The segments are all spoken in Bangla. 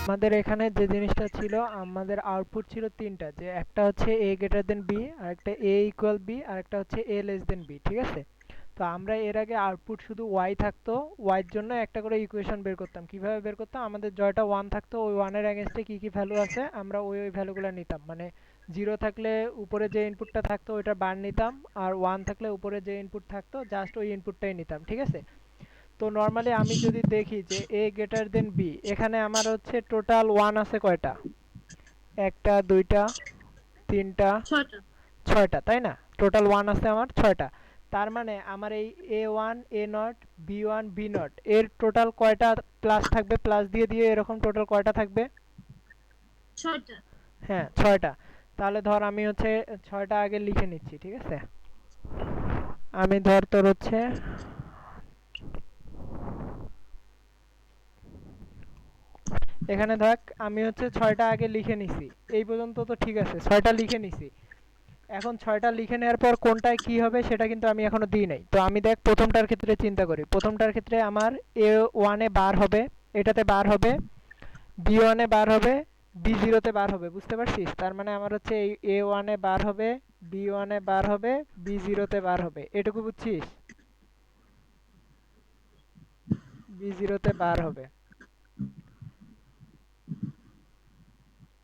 আমাদের এখানে যে জিনিসটা ছিল, আমাদের আউটপুট ছিল তিনটা, যে একটা হচ্ছে a গ্রেটার দেন b, আর একটা a ইকুয়াল b, আর একটা হচ্ছে a লেস দেন b, ঠিক আছে? তো আমরা এর আগে আউটপুট শুধু y থাকতো, y এর জন্য একটা করে ইকুয়েশন বের করতাম। কিভাবে বের করতাম? আমাদের জয়টা 1 থাকতো, ওই 1 এর এগেইনস্টে কি কি ভ্যালু আছে আমরা ওই ওই ভ্যালুগুলো নিতাম। মানে 0 থাকলে উপরে যে ইনপুটটা থাকতো ওইটা বার নিতাম, আর 1 থাকলে উপরে যে ইনপুট থাকতো জাস্ট ওই ইনপুটটাই নিতাম, ঠিক আছে? তো নর্মালি আমি যদি দেখি যে a গ্রেটার দেন b, এখানে আমার হচ্ছে টোটাল 1 আছে কয়টা? একটা, দুইটা, তিনটা, ছয়টা। ছয়টা, তাই না? টোটাল 1 আছে আমার ছয়টা। তার মানে আমার এই a1 a not b1 b not এর টোটাল কয়টা প্লাস থাকবে? প্লাস দিয়ে দিয়ে এরকম টোটাল কয়টা থাকবে? ছয়টা। হ্যাঁ, ছয়টা। তাহলে ধর আমি হচ্ছে ছয়টা আগে লিখে নিচ্ছি, ঠিক আছে? আমি ধর তোর হচ্ছে এখানে দেখ, আমি হচ্ছে ছয়টা আগে লিখে নিছি। এই পর্যন্ত তো ঠিক আছে, ছয়টা লিখে নিছি। এখন ছয়টা লিখে নেওয়ার পর কোনটায় কি হবে সেটা কিন্তু আমি এখনো দিই নাই। তো আমি দেখ প্রথমটার ক্ষেত্রে চিন্তা করি। প্রথমটার ক্ষেত্রে আমার a1 এ বার হবে, এটাতে বার হবে, b1 এ বার হবে, b0 তে বার হবে, বুঝতে পারছিস? তার মানে আমার হচ্ছে এই a1 এ বার হবে, b1 এ বার হবে, b0 তে বার হবে, এটুকু বুঝছিস? b0 তে বার হবে,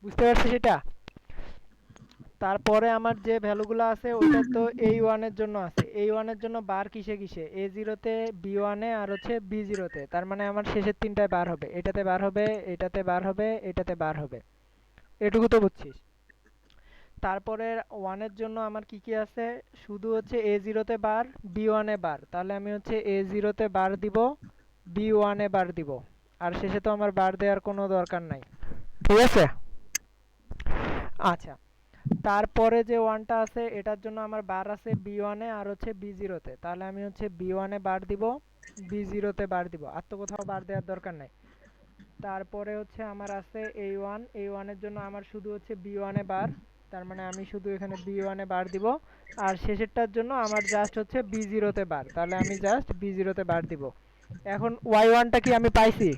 বুঝতে পারছিস এটা? তারপরে আমার যে ভ্যালুগুলো আছে ওইটা হুম তো হুম হুম। এই ওয়ানের জন্য আছে। এই ওয়ানের জন্য বার কিসে কিসে? এ জিরোতে, বি ওয়ানে, আর হচ্ছে বি জিরোতে। তার মানে আমার শেষের তিনটায় বার হবে, এটাতে বার হবে, এটাতে বার হবে, এটাতে বার হবে। এটুকু তো বুঝছিস? তারপরে ওয়ানের জন্য আমার কি কি আছে? শুধু হচ্ছে এ জিরোতে বার, বি ওয়ানে বার। তাহলে আমি হচ্ছে এ জিরোতে বার দিব, বি ওয়ানে বার দিব, আর শেষে তো আমার বার দেওয়ার কোনো দরকার নাই, ঠিক আছে? আচ্ছা, তারপরে যে ওয়ানটা আছে এটার জন্য আমার বার আছে বি ওয়ানে আর হচ্ছে বি জিরোতে। তাহলে আমি হচ্ছে বি ওয়ানে বার দিব, বি জিরোতে বার দিব, আর তো কোথাও বার দেওয়ার দরকার নাই। তারপরে হচ্ছে আমার আছে এই ওয়ান, এই ওয়ানের জন্য আমার শুধু হচ্ছে বি ওয়ানে বার। তার মানে আমি শুধু এখানে বি ওয়ানে বার দিব, আর শেষেরটার জন্য আমার জাস্ট হচ্ছে বি জিরোতে বার। তাহলে আমি জাস্ট বি জিরোতে বার দিব। এখন ওয়াই ওয়ানটা কি আমি পাইছি?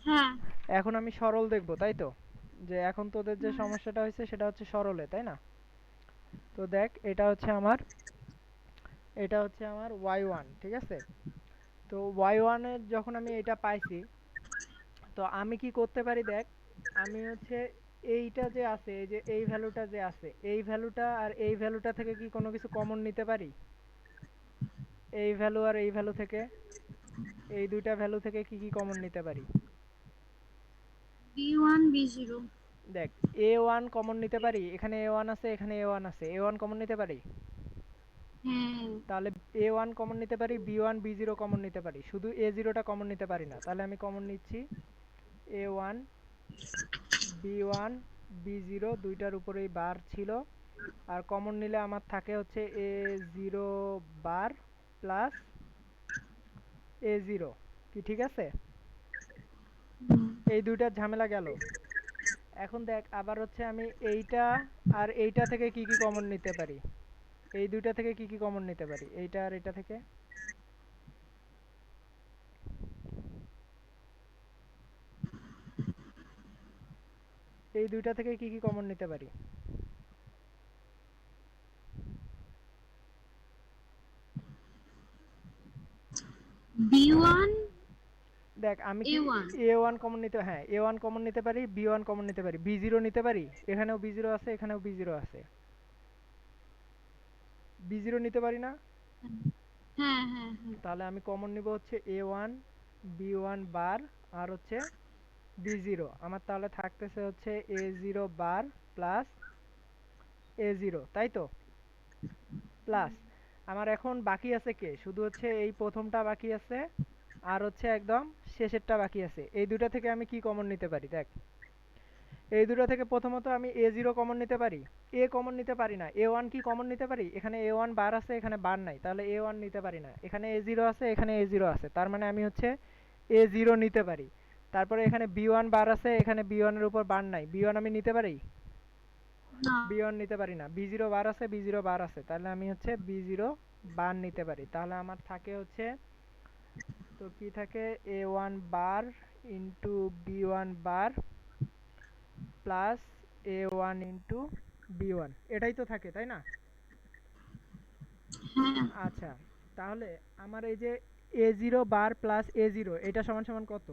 হ্যাঁ। এখন আমি সরল দেখব, তাই তো? যে এখন তোদের যে সমস্যাটা হয়েছে সেটা হচ্ছে সরলে, তাই না? তো দেখ, এটা হচ্ছে আমার ওয়াই ওয়ান, ঠিক আছে? তো ওয়াই ওয়ানের যখন আমি এটা পাইছি, তো আমি কি করতে পারি দেখ, আমি হচ্ছে এইটা যে আছে, এই যে এই ভ্যালুটা যে আছে, এই ভ্যালুটা আর এই ভ্যালুটা থেকে কি কোনো কিছু কমন নিতে পারি? এই ভ্যালু আর এই ভ্যালু থেকে, এই দুইটা ভ্যালু থেকে কি কি কমন নিতে পারি? B1 B0। দেখ, এ ওয়ান কমন নিতে পারি, এখানে এ ওয়ান আছে, এখানে এ ওয়ান আছে, এ ওয়ান কমন নিতে পারি। হ্যাঁ। তাহলে এ ওয়ান কমন নিতে পারি, B one B zero common নিতে পারি, শুধু এ জিরোটা কমন নিতে পারি না। তাহলে আমি কমন নিচ্ছি A one, B one, B zero, দুইটার উপরেই বার ছিল। আর কমন নিলে আমার থাকে হচ্ছে এ zero bar plus A zero, কি ঠিক আছে? হুম। এই দুইটার ঝামেলা গেল। এখন দেখ, আবার হচ্ছে আমি এইটা আর এইটা থেকে কি কি কমন নিতে পারি? এই দুইটা থেকে কি কি কমন নিতে পারি? এইটা আর এটা থেকে, এই দুইটা থেকে কি কি কমন নিতে পারি? B1 দেখ, আমি কি A1। এ ওয়ান কমন নিতে, হ্যাঁ এ ওয়ান কমন নিতে পারি, বি ওয়ান কমন নিতে পারি, বি জিরো নিতে পারি, এখানেও বি জিরো আছে, এখানেও বি জিরো আছে, বি জিরো নিতে পারি না? হ্যাঁ হ্যাঁ হ্যাঁ। তাহলে আমি কমন নিব হচ্ছে এ ওয়ান, বি ওয়ান বার, আর হচ্ছে বি জিরো। আমার তাহলে থাকতেছে হচ্ছে এ zero bar plus A zero, তাই তো? প্লাস আমার এখন বাকি আছে কে? শুধু হচ্ছে এই প্রথমটা বাকি আছে, আর হচ্ছে একদম শেষেরটা বাকি আছে। এই দুটা থেকে আমি কি কমন নিতে পারি দেখ? এই দুটো থেকে প্রথমত আমি এ জিরো কমন নিতে পারি, এ কমন নিতে পারি না। এ ওয়ান কি কমন নিতে পারি? এখানে এ ওয়ান বার আছে, এখানে বার নাই, তাহলে এ ওয়ান নিতে পারি না। এখানে এ জিরো আছে, এখানে এ জিরো আছে, তার মানে আমি হচ্ছে এ জিরো নিতে পারি। তারপরে এখানে বি ওয়ান বার আছে, এখানে বি ওয়ানের উপর বার নাই, বি ওয়ান আমি নিতে পারি। না। বি ওয়ান নিতে পারি না, বি জিরো বার আছে, বি জিরো বার আছে, তাহলে আমি হচ্ছে বি জিরো বার নিতে পারি। তাহলে আমার থাকে হচ্ছে, তো কি থাকে, A one bar into B one bar plus A one into B one, এটাই তো থাকে তাই না? হ্যাঁ, আচ্ছা, তাহলে আমার এই যে এ zero bar plus A zero, এটা সমান সমান কত?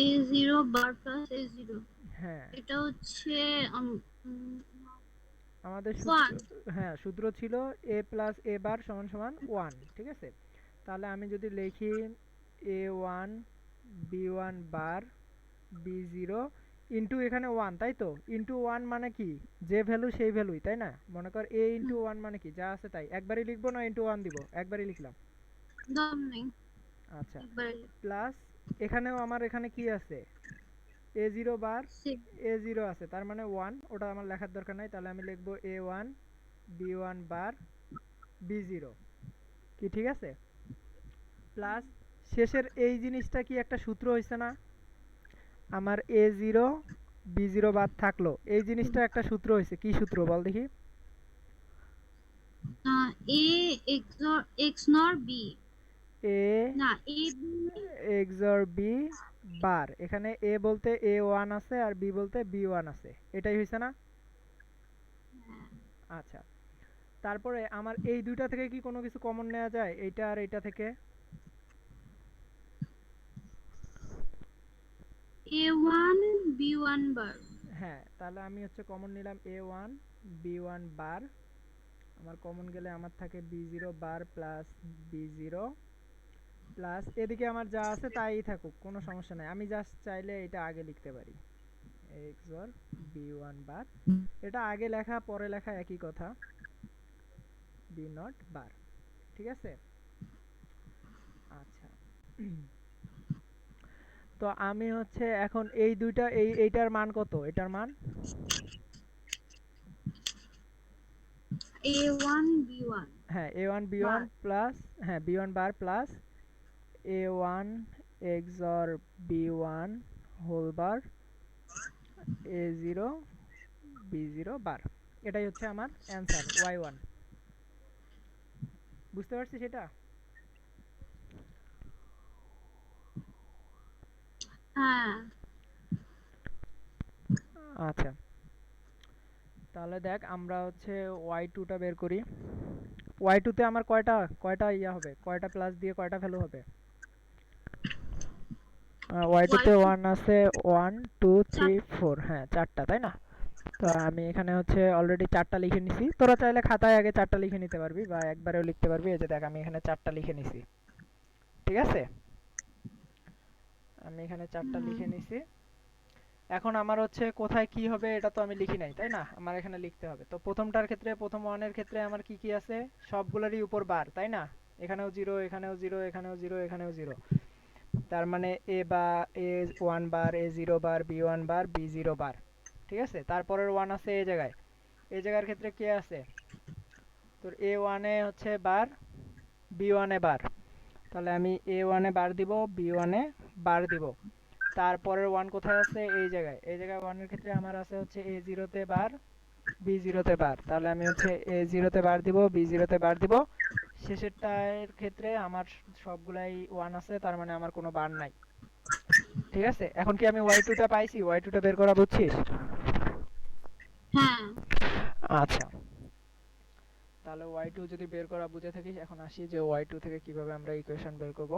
A0 বার প্লাস A0, হ্যাঁ, এটা হচ্ছে উম, উম, আমাদের সূত্র, 1। হ্যাঁ সূত্র ছিল এ প্লাস এ বার সমান সমান ওয়ান, ঠিক আছে? তাহলে আমি যদি লিখি A one B one bar B zero into এখানে ওয়ান, তাই তো? ইন্টু ওয়ান মানে কি, যে ভ্যালু সেই ভ্যালুই, তাই না? মনে কর এ ইন্টু ওয়ান মানে কি, যা আছে তাই। একবারই লিখবো না ইন্টু ওয়ান দিব? একবারই লিখলাম। দাম নেই, আচ্ছা, একবারে প্লাস এখানেও আমার এখানে কি আছে, এ জিরো বার six। এ জিরো আছে, তার মানে ওয়ান, ওটা আমার লেখার দরকার নাই। তাহলে আমি লিখবো A one B one bar B zero, কি ঠিক আছে? প্লাস শেষের এই জিনিসটা কি একটা সূত্র হয়েছে না, আমার এ জিরো বি জিরো বাদ থাকলো, এই জিনিসটা একটা সূত্র হয়েছে, কি সূত্র বল দেখি? A XOR B, এ না A B। XOR B bar, এখানে এ বলতে এ ওয়ান আছে আর বি বলতে বি ওয়ান আছে, এটাই হয়েছে না? আচ্ছা, তারপরে আমার এই দুইটা থেকে কি কোনো কিছু কমন নেওয়া যায়, এইটা আর এইটা থেকে? A1 B1 বার। হ্যাঁ, তাহলে আমি হচ্ছে কমন নিলাম এ ওয়ান বি ওয়ান বার, আমার কমন গেলে আমার থাকে বি জিরো বার প্লাস বি জিরো প্লাস এদিকে আমার যা আছে তাই থাকুক, কোনো সমস্যা নাই, আমি জাস্ট চাইলে এটা আগে লিখতে পারি, এক্সর বি ওয়ান বার, এটা আগে লেখা পরে লেখা একই কথা, বি নট বার, ঠিক আছে? আচ্ছা, তো আমি হচ্ছে এখন এই দুইটা, এইটার মান কত, এটার মান? A1 B1 হ্যাঁ A one B one bar. Plus, হ্যাঁ B one bar plus A one XOR B one whole bar A zero B zero bar, এটাই হচ্ছে আমার অ্যান্সার ওয়াই ওয়ান। বুঝতে পারছি সেটা? হ্যাঁ, আচ্ছা, তাহলে দেখ আমরা হচ্ছে ওয়াই টুটা বের করি। ওয়াই টুতে আমার কয়টা কয়টা ইয়া হবে, কয়টা প্লাস দিয়ে কয়টা ভ্যালু হবে? ওয়াই টুতে Y2 ওয়ান আছে, ওয়ান টু থ্রি 4। ফোর, হ্যাঁ চারটা, তাই না? তো আমি এখানে হচ্ছে অলরেডি চারটা লিখে নিছি, তোরা চাইলে খাতায় আগে চারটা লিখে নিতে পারবি বা একবারেও লিখতে পারবি। এই যে দেখ আমি এখানে চারটা লিখে নিছি, ঠিক আছে? আমি এখানে চারটা লিখে নিছি। এখন আমার হচ্ছে কোথায় কি হবে এটা তো আমি লিখি নাই, তাই না? আমার এখানে লিখতে হবে। তো প্রথমটার ক্ষেত্রে, প্রথম ওয়ানের ক্ষেত্রে আমার কি কি আছে, সবগুলোরই উপর বার, তাই না? এখানেও জিরো, এখানেও জিরো, এখানেও জিরো, এখানেও জিরো, তার মানে এ বা এ one bar, A zero bar, B one bar, B zero বার, ঠিক আছে? তারপরের ওয়ান আছে এই জায়গায়, এই জায়গার ক্ষেত্রে কে আছে, তোর এ ওয়ানে হচ্ছে বার, বি ওয়ানে বার, তাহলে আমি এ ওয়ানে বার দিব, বি ওয়ানে বার দিব। তারপরের ওয়ান কোথায় আছে, এই জায়গায়, এই জায়গায় ওয়ানের ক্ষেত্রে আমার আছে হচ্ছে এ জিরোতে বার, বি জিরোতে বার, তাহলে আমি হচ্ছে এ জিরোতে বার দিব, বি জিরোতে বার দিব। শেষেরটার ক্ষেত্রে আমার সবগুলাই ওয়ান আছে, তার মানে আমার কোনো বার নাই, ঠিক আছে? এখন কি আমি ওয়াই টুটা পাইছি, ওয়াই টুটা বের করা বুঝছিস? হ্যাঁ, আচ্ছা, তাহলে ওয়াই টু যদি বের করা বুঝে থাকিস, এখন আসি যে ওয়াই টু থেকে কিভাবে আমরা ইকুয়েশন বের করব।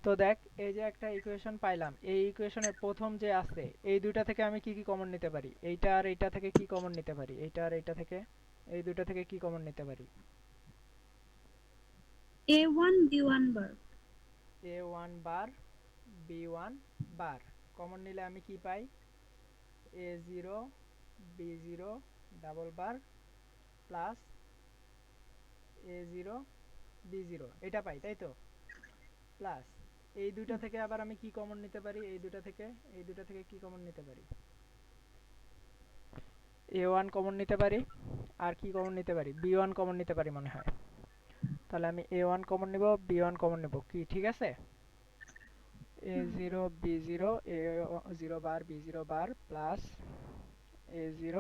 তো দেখ, এই যে একটা ইকুয়েশন পাইলাম, এই ইকুয়েশনের প্রথম যে আছে, এই দুইটা থেকে আমি কি কি কমন নিতে পারি, এইটা আর এইটা থেকে কি কমন নিতে পারি, এইটা আর এইটা থেকে, এই দুইটা থেকে কি কমন নিতে পারি? A1 B1 বার। A one bar B one bar, common নিলে আমি কি পাই, A zero B zero double bar plus A zero B zero, এটা পাই, তাই তো? প্লাস এই দুইটা থেকে আবার আমি কি কমন নিতে পারি, এই দুইটা থেকে, এই দুইটা থেকে কি কমন নিতে পারি, এ ওয়ান কমন নিতে পারি, আর কি কমন নিতে পারি, বি ওয়ান কমন নিতে পারি মনে হয়। তাহলে আমি এ ওয়ান কমন নিব, বি ওয়ান কমন নিব, কি ঠিক আছে? a0 b0 a0 bar b0 বার প্লাস a0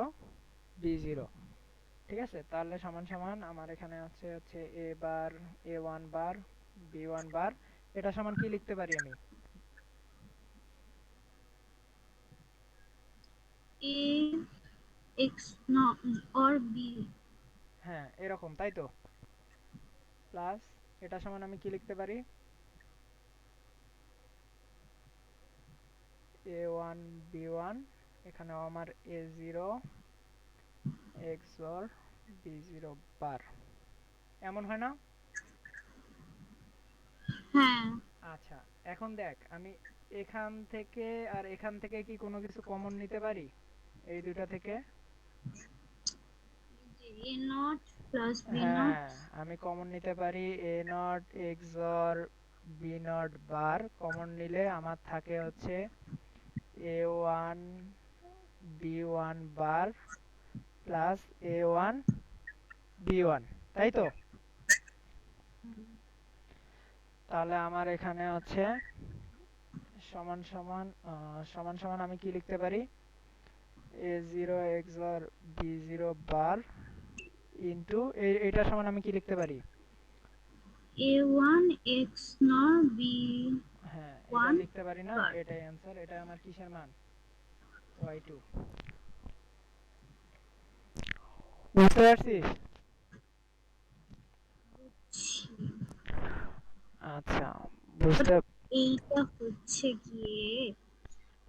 b0, ঠিক আছে? তাহলে সমান সমান আমার এখানে হচ্ছে a bar a1 bar b1 বার, এটা সমান কি লিখতে পারি আমি? A x no or B হ্যাঁ এরকম তাই তো, প্লাস এটা সমান আমি কি লিখতে পারি? a1 b1, এখানেও আমার a0 xor b0 বার, এমন হয় না? হ্যাঁ আচ্ছা, এখন দেখ আমি এখান থেকে আর এখান থেকে কি কোনো কিছু কমন নিতে পারি এই দুইটা থেকে? A naught plus B naught হ্যাঁ, আমি কমন নিতে পারি a not xor b not bar, common নিলে আমার থাকে হচ্ছে a1 b1 বার প্লাস a1 b1, তাই তো? তাহলে আমার এখানে হচ্ছে সমান সমান সমান সমান আমি কি লিখতে পারি? a0 xor b0 বার ইন্টু এইটা সমান আমি কি লিখতে পারি? A1 x nor হ্যাঁ এটা B1 লিখতে পারি না, bar এটাই অ্যান্সার, এটা আমার কিসের মান? y2, বুঝতে পারছিস? আচ্ছা, বুঝতে এইটা হচ্ছে গিয়ে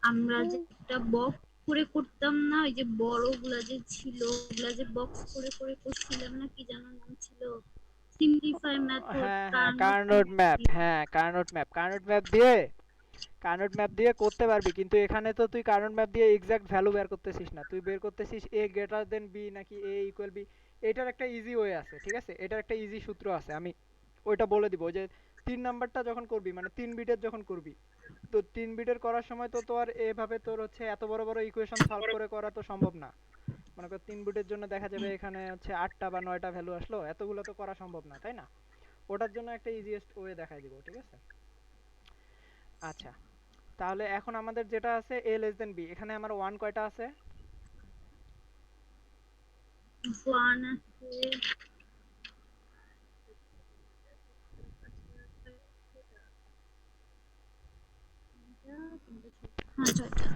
আমরা যে একটা বক্স করে করতাম না, ওই যে বড়গুলা যে ছিল ওগুলা যে বক্স করে করে করছিলাম না, কি যেন নাম ছিল, সিম্পলিফাই মেথড, হ্যাঁ হ্যাঁ কার্নোট কার্নোট ম্যাপ, হ্যাঁ কার্নোট ম্যাপ দিয়ে করতে পারবি, কিন্তু এখানে তো তুই কার্নোট ম্যাপ দিয়ে এক্সাক্ট ভ্যালু বের করতেছিস না, তুই বের করতেছিস এ গ্রেটার দেন বি নাকি এ ইকুয়াল বি। এটার একটা ইজি ওয়ে আছে, ঠিক আছে, এটার একটা ইজি সূত্র আছে, আমি ওইটা বলে দিব। যে 3 নাম্বারটা যখন করবি মানে 3 বিটের যখন করবি, তো 3 বিটের করার সময় তো তোর এভাবে তোর হচ্ছে এত বড় বড় ইকুয়েশন সলভ করে করা তো সম্ভব না। মনে কর 3 বিটের জন্য দেখা যাবে এখানে হচ্ছে 8টা বা 9টা ভ্যালু আসলো, এতগুলো তো করা সম্ভব না, তাই না? ওটার জন্য একটা ইজিয়েস্ট ওয়ে দেখাই দিব, ঠিক আছে? আচ্ছা, তাহলে এখন আমাদের যেটা আছে a লেস দেন b, এখানে আমার 1 কয়টা আছে? 1 আছে, হ্যাঁ 6টা।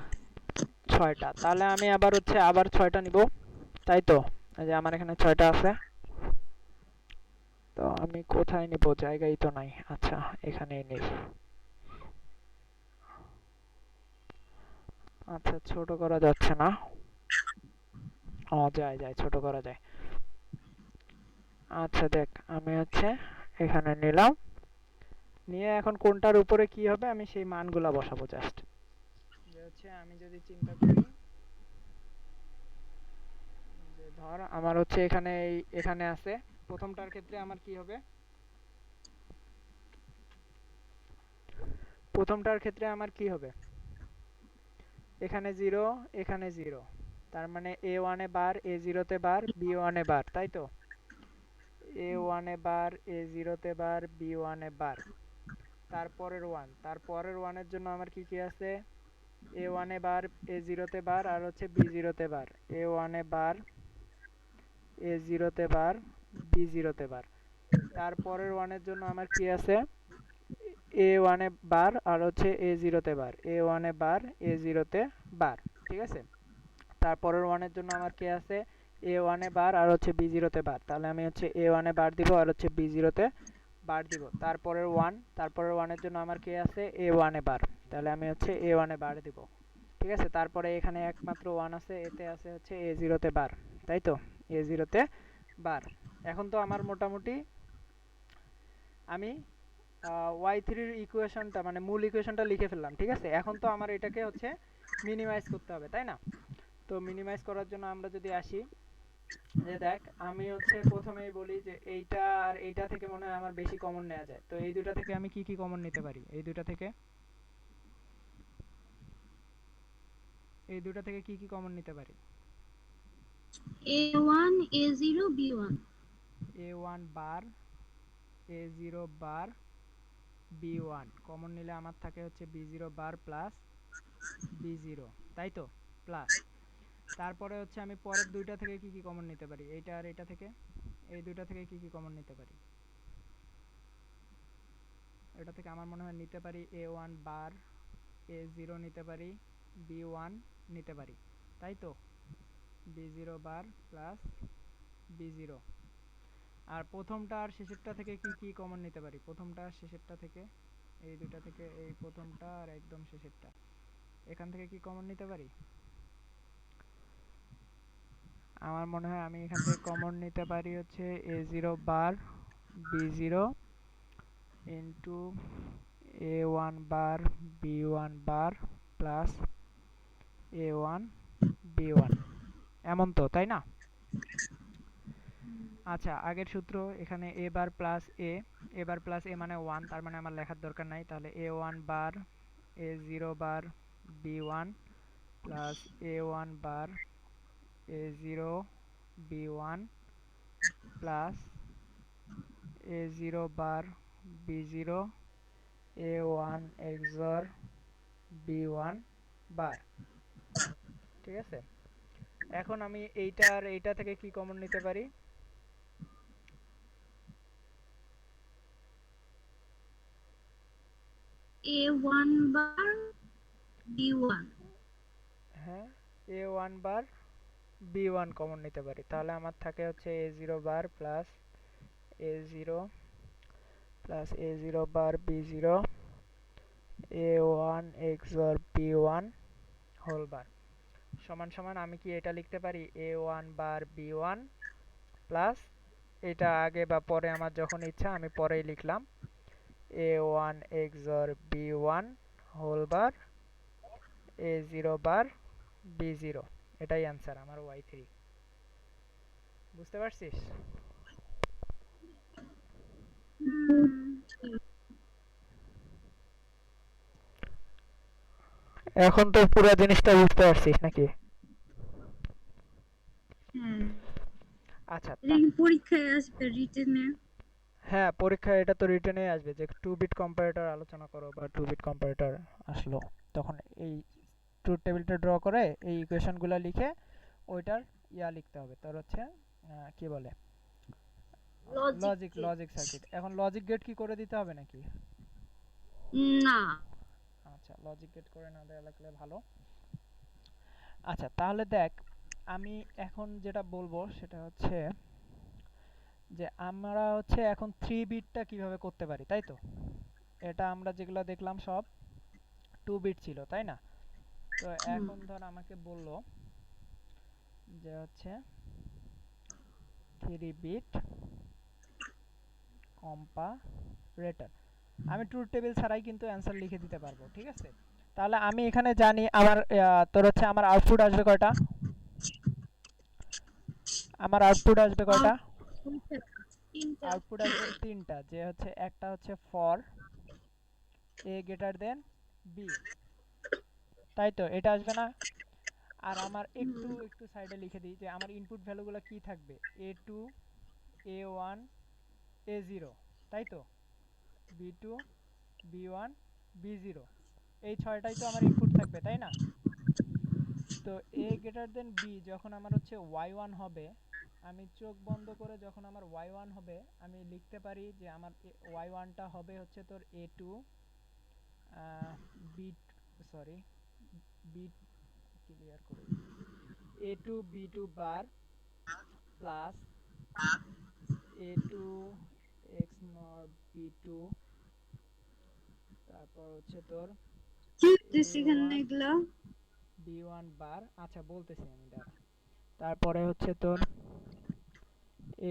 6টা, তাহলে আমি আবার হচ্ছে আবার 6টা নিব, তাই তো? এই যে আমার এখানে 6টা আছে, তো আমি কোথায় নিব, জায়গাই তো নাই। আচ্ছা, এখানেই নিই। আচ্ছা, ছোট করা যাচ্ছে না। ও যায় যায়, ছোট করা যায়। আচ্ছা দেখ, আমি হচ্ছে এখানে নিলাম, নিয়ে এখন কোনটার উপরে কি হবে আমি সেই মানগুলা বসাবো জাস্ট। যে হচ্ছে আমি যদি চিন্তা করি যে ধর আমার হচ্ছে এখানে এখানে আছে, প্রথমটার ক্ষেত্রে আমার কি হবে? প্রথমটার ক্ষেত্রে আমার কি হবে? এখানে 0, এখানে 0, তার মানে a1 এ বার, a0 তে বার, b1 এ বার, তাই তো? a1 এ বার, a0 তে বার, b1 এ বার, তারপরের 1, তারপরের 1 এর জন্য আমার কি কি আছে? a1 এ বার, a0 তে বার আর হচ্ছে b0 তে বার, a1 এ বার, a0 তে বার, b0 তে বার। তারপরের 1 এর জন্য আমার কি আছে? a1 এ বার আর হচ্ছে a0 তে বার, a1 এ বার, a0 তে বার, ঠিক আছে? তারপরের 1 এর জন্য আমার কি আছে? a1 এ বার আর হচ্ছে b0 তে বার, তাহলে আমি হচ্ছে a1 এ বার দিব আর হচ্ছে b0 তে বার দিব। তারপরের 1, তারপরের 1 এর জন্য আমার কি আছে? a1 এ বার, তাহলে আমি হচ্ছে a1 এ বার দিব, ঠিক আছে? তারপরে এখানে একমাত্র 1 আছে, এতে আছে হচ্ছে a0 তে বার, তাই তো? a0 তে বার। এখন তো আমার মোটামুটি আমি y3 এর ইকুয়েশনটা মানে মূল ইকুয়েশনটা লিখে ফেললাম, ঠিক আছে? এখন তো আমার এটাকে হচ্ছে মিনিমাইজ করতে হবে, তাই না? তো মিনিমাইজ করার জন্য আমরা যদি আসি, যে দেখ আমি হচ্ছে প্রথমেই বলি যে এইটা আর এইটা থেকে মনে হয় আমার বেশি কমন নেওয়া যায়, তো এই দুটা থেকে আমি কি কি কমন নিতে পারি? এই দুটা থেকে কি কি কমন নিতে পারি? A1 A0 B1 a1 বার, a0 বার, b1 কমন নিলে আমার থাকে হচ্ছে b0 বার প্লাস b0, তাই তো? প্লাস তারপরে হচ্ছে আমি পরের দুইটা থেকে কি কি কমন নিতে পারি, এইটা আর এটা থেকে, এই দুইটা থেকে কি কি কমন নিতে পারি? এটা থেকে আমার মনে হয় নিতে পারি a1 বার, a0 নিতে পারি, b1 নিতে পারি, তাই তো? b0 বার প্লাস b0। আর প্রথমটা আর শেষেরটা থেকে কি কি কমন নিতে পারি? প্রথমটা আর শেষেরটা থেকে, এই দুইটা থেকে, এই প্রথমটা আর একদম শেষেরটা, এখান থেকে কি কমন নিতে পারি? আমার মনে হয় আমি এখান থেকে কমন নিতে পারি হচ্ছে a0 bar b0 into a1 বার b1 বার প্লাস a1 b1, এমন তো, তাই না? আচ্ছা, আগের সূত্র এখানে a bar plus a bar plus a মানে 1, তার মানে আমার লেখার দরকার নাই। তাহলে a1 বার a0 বার b1 প্লাস a1 বার a0 b1 plus a0 bar b0 a1 XOR b1 বার। ঠিক আছে, এখন আমি এইটা আর এইটা থেকে কি কমন নিতে পারি? a1 বার b1। হ্যাঁ, a1 বার b1 কমন নিতে পারি। তাহলে আমার থাকে হচ্ছে a0 bar plus a0 plus a0 bar b0 a1 XOR b1 whole bar সমান সমান আমি কি এটা লিখতে পারি a1 বার b1 প্লাস, এটা আগে বা পরে আমার যখন ইচ্ছা আমি পরেই লিখলাম, a1 XOR b1 হোল বার a0 বার b0। এটাই অ্যান্সার আমার y3। বুঝতে পারছিস? এখন তো পুরো জিনিসটা বুঝতে পারছিস নাকি? হ্যাঁ, আচ্ছা এটা কি পরীক্ষায় আসবে রিটেনে? হ্যাঁ, পরীক্ষায় এটা তো রিটেনে আসবে যে 2 বিট কম্পারেটর আলোচনা করো, বা 2 বিট কম্পারেটর আসলো তখন এই ট্রুথ টেবিলটা ড্র করে এই ইকুয়েশনগুলো লিখে ওইটার লিখতে হবে তোর হচ্ছে কি বলে logic logic gate. Logic circuit. এখন লজিক গেট কি করে দিতে হবে নাকি? না। আচ্ছা, লজিক গেট করে না দেওয়া লাগলে ভালো। আচ্ছা, তাহলে দেখ আমি এখন যেটা বলবো সেটা হচ্ছে যে আমরা হচ্ছে এখন 3 বিটটা কিভাবে করতে পারি, তাই তো? এটা আমরা যেগুলো দেখলাম সব 2 বিট ছিল, তাই না? তো এখন ধর আমাকে বললো যে হচ্ছে 3 বিট কম্পারেটর, আমি ট্রুথ টেবিল ছাড়াই কিন্তু অ্যান্সার লিখে দিতে পারবো, ঠিক আছে? তাহলে আমি এখানে জানি আমার তোর হচ্ছে আমার আউটপুট আসবে কয়টা? আমার আউটপুট আসবে কয়টা? তিনটা। আউটপুট আসবে 3টা, যে হচ্ছে একটা হচ্ছে for A greater than B, তাই তো? এটা আসবে না? আর আমার একটু একটু সাইডে লিখে দিই যে আমার ইনপুট ভ্যালুগুলো কি থাকবে, a2 a1 a0, তাই তো? b2 b1 b0, এই 6টাই তো আমার ইনপুট থাকবে, তাই না? তো a গ্রেটার দেন b যখন আমার হচ্ছে y1 হবে, আমি চোখ বন্ধ করে যখন আমার y1 হবে আমি লিখতে পারি যে আমার y1টা হবে হচ্ছে তোর a2 b, sorry, b clear করে দিই, a2 b2 bar plus a2 x not b2, তারপর হচ্ছে তোর কি হইতেছে এখানে a1 এগুলা? b1 বার, আচ্ছা বলতেছি আমি, দাঁড়া। তারপরে হচ্ছে তোর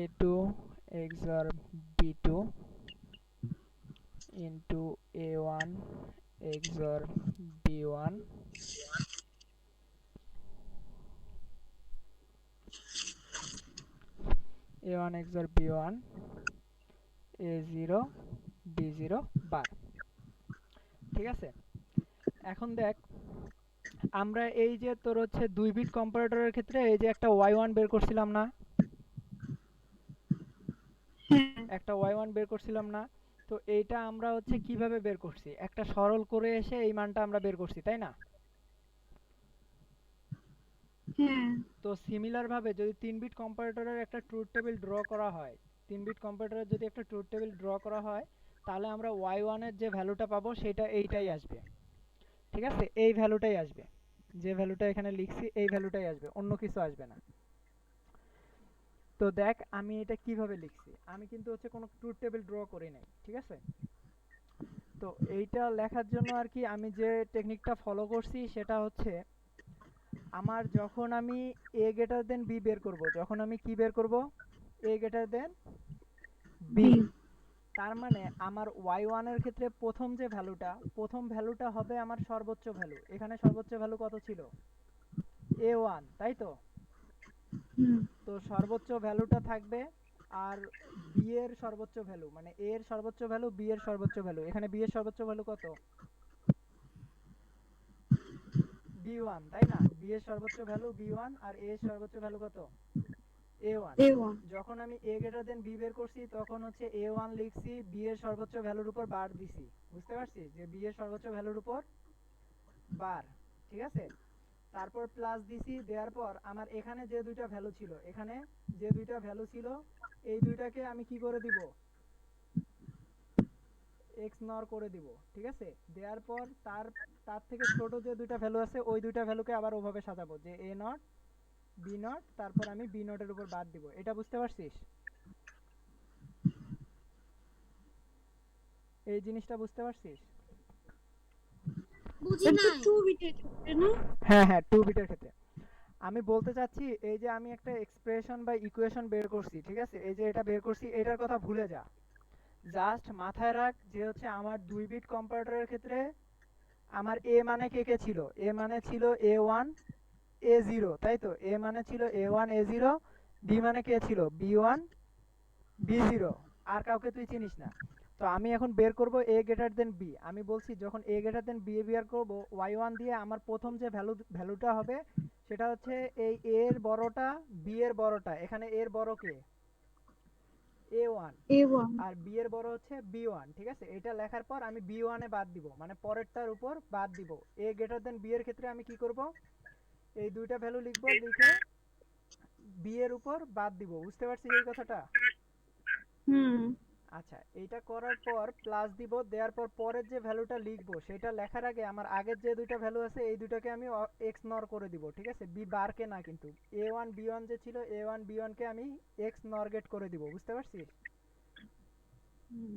a2 XOR b2 into a1 XOR b1 a1 XOR b1 a0 b0 বার। ঠিক আছে, এখন দেখ আমরা এই যে তোর হচ্ছে 2 বিট কম্পারেটরের ক্ষেত্রে এই যে একটা y1 বের করছিলাম না, একটা y1 বের করছিলাম না? তো তো এইটা আমরা হচ্ছে কিভাবে বের করছি, একটা সরল করে এসে এই মানটা আমরা বের করছি, তাই না? হ্যাঁ। তো সিমিলার ভাবে যদি 3 বিট কম্পারেটরের একটা ট্রুথ টেবিল ড্র করা হয়, 3 বিট কম্পারেটরের যদি একটা ট্রুথ টেবিল ড্র করা হয়, তাহলে আমরা y1 এর যে ভ্যালুটা পাবো সেটা এইটাই আসবে। ঠিক আছে, এই ভ্যালুটাই আসবে, যে ভ্যালুটা এখানে লিখছি এই ভ্যালুটাই আসবে, অন্য কিছু আসবে না। তো দেখ আমি এটা কিভাবে লিখছি, আমি কিন্তু হচ্ছে কোনো ট্রুথ টেবিল ড্র করি নাই, ঠিক আছে? তো এইটা লেখার জন্য আর কি আমি যে টেকনিকটা ফলো করছি সেটা হচ্ছে, আমার যখন আমি এ গ্রেটার দেন বি বের করব, যখন আমি কি বের করব, এ গ্রেটার দেন বি, বি। তার মানে আমার y1 এর ক্ষেত্রে প্রথম ভ্যালুটা হবে আমার সর্বোচ্চ ভ্যালু। এখানে সর্বোচ্চ ভ্যালু কত ছিল? a1, তাই তো? হুম। তো সর্বোচ্চ ভ্যালুটা থাকবে, আর বি এর সর্বোচ্চ ভ্যালু মানে a এর সর্বোচ্চ ভ্যালু, বি এর সর্বোচ্চ ভ্যালু, এখানে বি এর সর্বোচ্চ ভ্যালু কত? b1, তাই না? বি এর সর্বোচ্চ ভ্যালু b1 আর a এর সর্বোচ্চ ভ্যালু কত? a1। A1। যখন আমি a গ্রেটার দেন বি বের করছি তখন হচ্ছে a1 লিখছি, বি এর সর্বোচ্চ ভ্যালুর উপর বার দিছি, বুঝতে পারছিস যে বি এর সর্বোচ্চ ভ্যালুর উপর বার, ঠিক আছে? তারপর প্লাস দিছি, দেওয়ার পর আমার এখানে যে দুইটা ভ্যালু ছিল, এখানে যে দুইটা ভ্যালু ছিল এই দুইটাকে আমি কি করে দিব, এক্স নর করে দিব, ঠিক আছে? দেওয়ার পর তার তার থেকে ছোট যে দুইটা ভ্যালু আছে ওই দুইটা ভ্যালুকে আবার ওভাবে সাজাবো যে এ নট বি নট, তারপর আমি বি নটের উপর বাদ দিব। এটা বুঝতে পারছিস? এই জিনিসটা বুঝতে পারছিস? বুঝি এটা তো নাই 2 বিটের ক্ষেত্রে না? হ্যাঁ হ্যাঁ, 2 বিটের ক্ষেত্রে। আমি বলতে চাচ্ছি এই যে আমি একটা এক্সপ্রেশন বা ইকুয়েশন বের করছি, ঠিক আছে? এই যে এটা বের করছি এটার কথা ভুলে যা, জাস্ট মাথায় রাখ যে হচ্ছে আমার 2 বিট কম্পারেটরের ক্ষেত্রে আমার এ মানে কে কে ছিল, এ মানে ছিল a1 a0, তাই তো? এ মানে ছিল a1 a0, বি মানে কে ছিল b1 b0, আর কাউকে তুই চিনিস না। তো আমি এখন বের করব এ গ্রেটার দেন বি। আমি বলছি যখন এ গ্রেটার দেন বি বের করব, y1 দিয়ে আমার প্রথম যে ভ্যালুটা হবে সেটা হচ্ছে এই এ এর বড়টা বি এর বড়টা, এখানে এর বড় কে? a1, A1। আর বি এর বড় হচ্ছে b1, ঠিক আছে? এটা লেখার পর আমি b1 এ বাদ দিব, মানে পরেরটার উপর বাদ দিব। এ গ্রেটার দেন বি এর ক্ষেত্রে আমি কি করব, এই দুইটা ভ্যালু লিখব, লিখে বি এর উপর বাদ দিব। বুঝতে পারছিস এই কথাটা? হুম। আচ্ছা, এইটা করার পর প্লাস দিব, দেওয়ার পর পরের যে ভ্যালুটা লিখবো সেটা লেখার আগে আমার আগের যে দুইটা ভ্যালু আছে এই দুইটাকে আমি এক্স নর করে দিব, ঠিক আছে? বি বারকে না, কিন্তু a1 b1 যে ছিল a1 b1 কে আমি এক্স নরগেট করে দিব। বুঝতে পারছিস? হুম।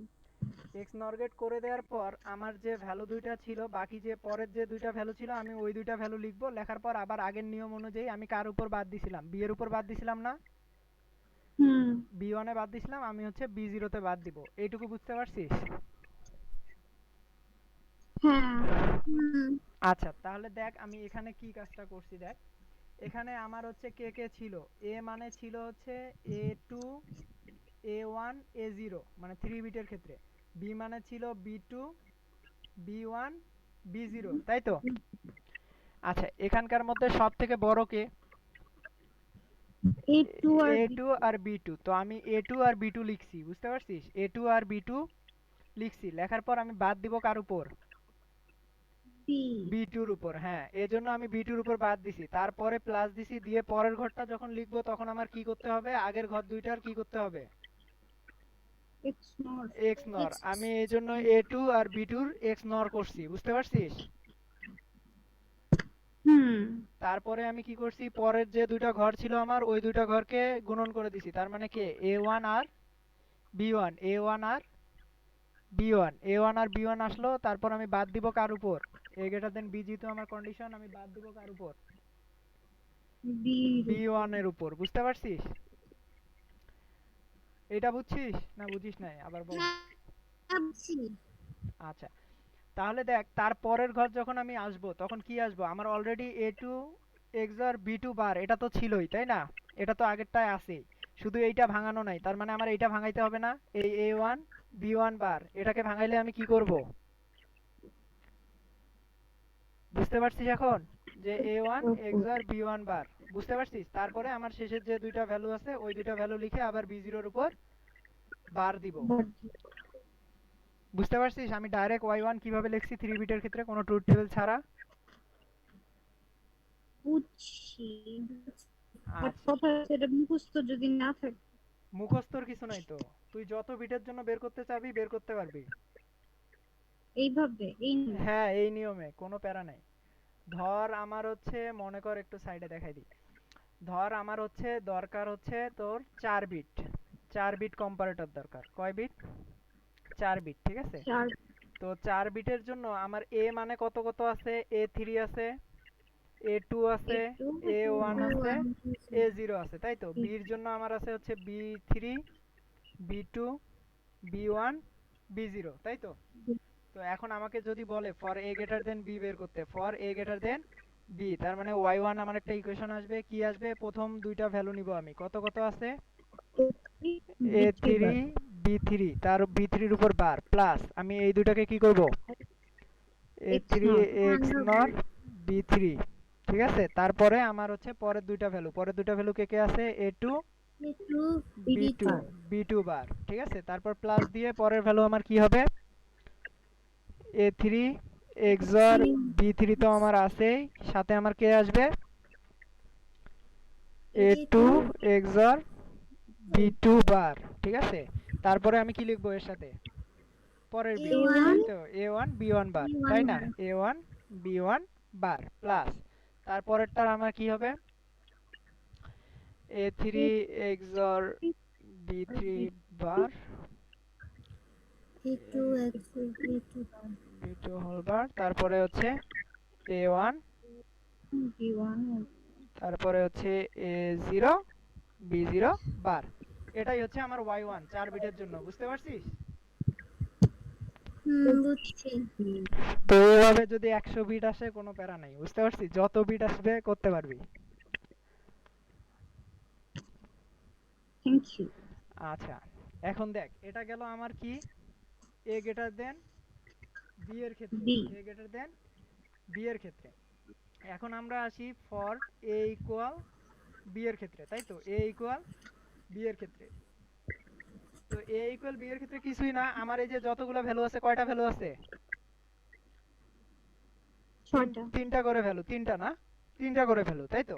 এক্স নরগেট করে দেওয়ার পর আমার যে ভ্যালু দুইটা ছিল, বাকি যে পরের যে দুইটা ভ্যালু ছিল আমি ওই দুইটা ভ্যালু লিখবো। লেখার পর আবার আগের নিয়ম অনুযায়ী আমি কার উপর বাদ দিছিলাম, বি এর উপর বাদ দিছিলাম না? হুম। b1 এ বাদ দিছিলাম, আমি হচ্ছে b0 তে বাদ দিব। এইটুকু বুঝতে পারছিস? হ্যাঁ। হুম। আচ্ছা, তাহলে দেখ আমি এখানে কি কাজটা করছি, দেখ এখানে আমার হচ্ছে কে কে ছিল, এ মানে ছিল হচ্ছে a2 a1 a0, মানে 3 বিটের ক্ষেত্রে। বি মানে ছিল b2 b1 b0, তাই তো? আচ্ছা, এখানকার মধ্যে সব থেকে বড় কে? A2 আর a2 আর b2, তো আমি a2 আর b2 লিখছি, বুঝতে পারছিস? a2 আর b2 লিখছি, লেখার পর আমি বাদ দিব কার উপর? বি। বি2 উপর। হ্যাঁ, এজন্য আমি বি2 উপর বাদ দিছি, তারপরে প্লাস দিছি, দিয়ে পরের ঘরটা যখন লিখবো তখন আমার কি করতে হবে, আগের ঘর দুইটার কি করতে হবে? X not. এক্স নর। এক্স। আমি এই জন্য a2 আর b2-র এক্স নর করছি, বুঝতে পারছিস? হুম। তারপরে আমি কি করছি, পরের যে দুইটা ঘর ছিল আমার ওই দুইটা ঘরকে গুণন করে দিছি, তার মানে কি a1 আর b1, a1 আর b1, a1 আর b1 আসলো, তারপর আমি বাদ দিব কার উপর? এ গ্রেটার দেন বি, যেহেতু আমার কন্ডিশন, আমি বাদ দিব কার উপর? বির উপর। b1 এর উপর। বুঝতে পারছিস? এটা বুঝছিস না বুঝিস নাই আবার বল। হ্যাঁ, বুঝছি। আচ্ছা, তাহলে দেখ তার পরের ঘর যখন আমি আসবো তখন কি আসবো, আমার অলরেডি a2 xor b2 বার এটা তো ছিলই, তাই না? এটা তো আগেরটায় আছেই, শুধু এইটা ভাঙানো নাই, তার মানে আমার এইটা ভাঙাইতে হবে না। এই a1 b1 বার এটাকে ভাঙাইলে আমি কি করব? বুঝতে পারছিস এখন যে a1 ওপর। xor b1 বার? বুঝতে পারছিস? তারপরে আমার শেষের যে দুইটা ভ্যালু আছে ওই দুইটা ভ্যালু লিখে আবার b0 এর উপর বার দিব। বাট। বুঝতে পারছিস আমি ডাইরেক্ট y1 কিভাবে লিখছি 3 বিটের ক্ষেত্রে কোনো ট্রুথ টেবিল ছাড়া? বুঝছি। বাট আচ্ছা, কথা হচ্ছে এটা মুখস্থ যদি না থাকে। মুখস্থর কিছু নাই তো, তুই যত বিটের জন্য বের করতে চাবি বের করতে পারবি। এইভাবে এই নিয়মে। হ্যাঁ এই নিয়মে কোনো প্যারা নাই। ধর আমার হচ্ছে মনে কর একটু সাইডে দেখাই দিই। ধর আমার হচ্ছে দরকার হচ্ছে তোর 4 বিট, 4 বিট কম্পারেটর দরকার। কয় বিট? 4 বিট, ঠিক আছে। চার তো 4 বিটের জন্য আমার এ মানে কত কত আছে? A3 আছে, A2 আছে, একটু A1 আছে, ওয়ান A0 আছে, তাই তো। বির জন্য আমার আছে হচ্ছে B3, B2, B1, B0, তাই তো। তো এখন আমাকে যদি বলে for A greater than B বের করতে, for A greater than B, তার মানে y1 আমার একটা ইকুয়েশন আসবে। কি আসবে? প্রথম দুইটা ভ্যালু নিব আমি, কত কত আছে? বি3 A3, বার B3, তার B3-র উপর বার প্লাস আমি এই দুটাকে কি করব? এক্স A3 নট x নর B3, ঠিক আছে। তারপরে আমার হচ্ছে পরের দুইটা ভ্যালু কে কে আছে? A2, two B2, B2 B2 বার, ঠিক আছে। তারপর প্লাস দিয়ে পরের ভ্যালু আমার কি হবে? A3 XOR B3 তো আমার আছেই, সাথে আমার কে আসবে? A2 এ2 XOR B2 বার, ঠিক আছে। তারপরে আমি কি লিখবো এর সাথে? পরের বিট, এ1 এই তো A1 B1 বার, বি1 তাই না? বার A1 B1 বার প্লাস তারপরেরটার আমার কি হবে? A3 XOR B3 বার, এ2 এক্স বি2 বার B2 হোল বার, তারপরে হচ্ছে A1, বি1 তারপরে হচ্ছে A0 B0 বার। এটাই হচ্ছে আমার y1 4 বিটের জন্য, বুঝতে পারছিস? বুঝছি। তো এইভাবে যদি 100 বিট আসে কোনো প্যারা নাই, বুঝতে পারছিস? যত বিট আসবে করতে পারবি। Thank you. আচ্ছা, এখন দেখ এটা গেল আমার কি, এ গ্রেটার দেন বি এর ক্ষেত্রে, B A greater than B এর ক্ষেত্রে। এখন আমরা আসি ফর এ ইকুয়াল বি এর ক্ষেত্রে, তাই তো। এ ইকুয়াল বি এর ক্ষেত্রে, তো এ ইকুয়াল বি এর ক্ষেত্রে কিছুই না, আমার এই যে যতগুলো ভ্যালু আছে, কয়টা ভ্যালু আছে? ছটা। তিনটা করে ভ্যালু, তিনটা না, তিনটা করে ভ্যালু, তাই তো।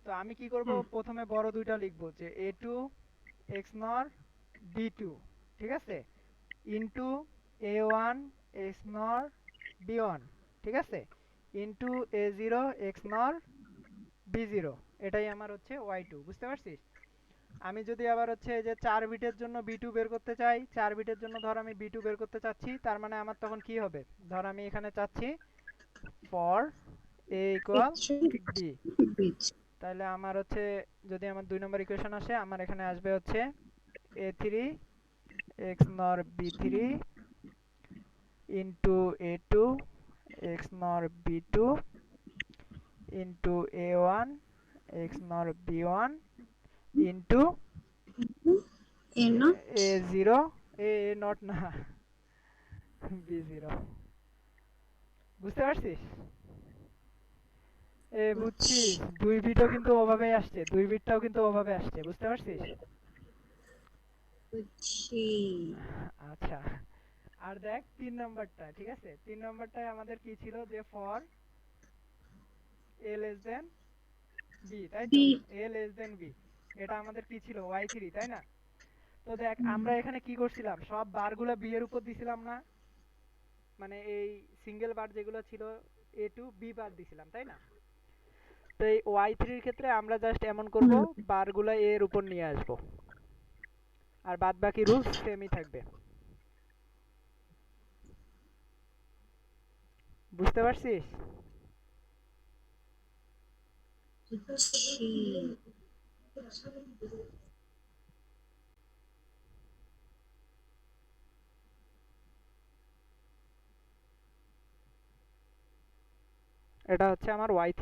তো আমি কি করব? হ্যাঁ প্রথমে বড় দুইটা লিখবো, যে A2 x নর B2, ঠিক আছে, ইনটু A1 x নর B1, ঠিক আছে, ইনটু A0 x নর B0। এটাই আমার হচ্ছে y2, বুঝতে পারছিস? আমি যদি আবার হচ্ছে এই যে 4 বিটের জন্য B2 বের করতে চাই, 4 বিটের জন্য ধর আমি B2 বের করতে চাচ্ছি, তার মানে আমার তখন কি হবে? ধর আমি এখানে চাচ্ছি for A equal X B, bit তাহলে আমার হচ্ছে যদি আমার 2 নম্বর ইকুয়েশন আসে, আমার এখানে আসবে হচ্ছে A3 x নর B3 ইন্টু A2 x নর B2 ইন্টু A1 x নর B1 into A not A0, A not না, B0, বুঝতে পারছিস? বুঝছিস? 2 বিটও কিন্তু ওভাবে আসছে, 2 বিটটাও কিন্তু ওভাবে আসছে, বুঝতে পারছিস? বুঝছি। আচ্ছা, আর দেখ 3 নম্বরটা, ঠিক আছে। 3 নম্বরটায় আমাদের কি ছিল? যে for A less than B, তাই তো। B A less than B, এটা আমাদের কি ছিল? y3, তাই না? তো দেখ আমরা এখানে কি করছিলাম, সব বারগুলো বি এর উপর দিছিলাম না, মানে এই সিঙ্গেল বার যেগুলো ছিল A2 বি বার দিছিলাম, তাই না? তো এই y3-র ক্ষেত্রে আমরা জাস্ট এমন করব, বারগুলো এ এর উপর নিয়ে আসব, আর বাদ বাকি রুলস সেমই থাকবে, বুঝতে পারছিস? বুঝছি। এটা হচ্ছে আমার y3।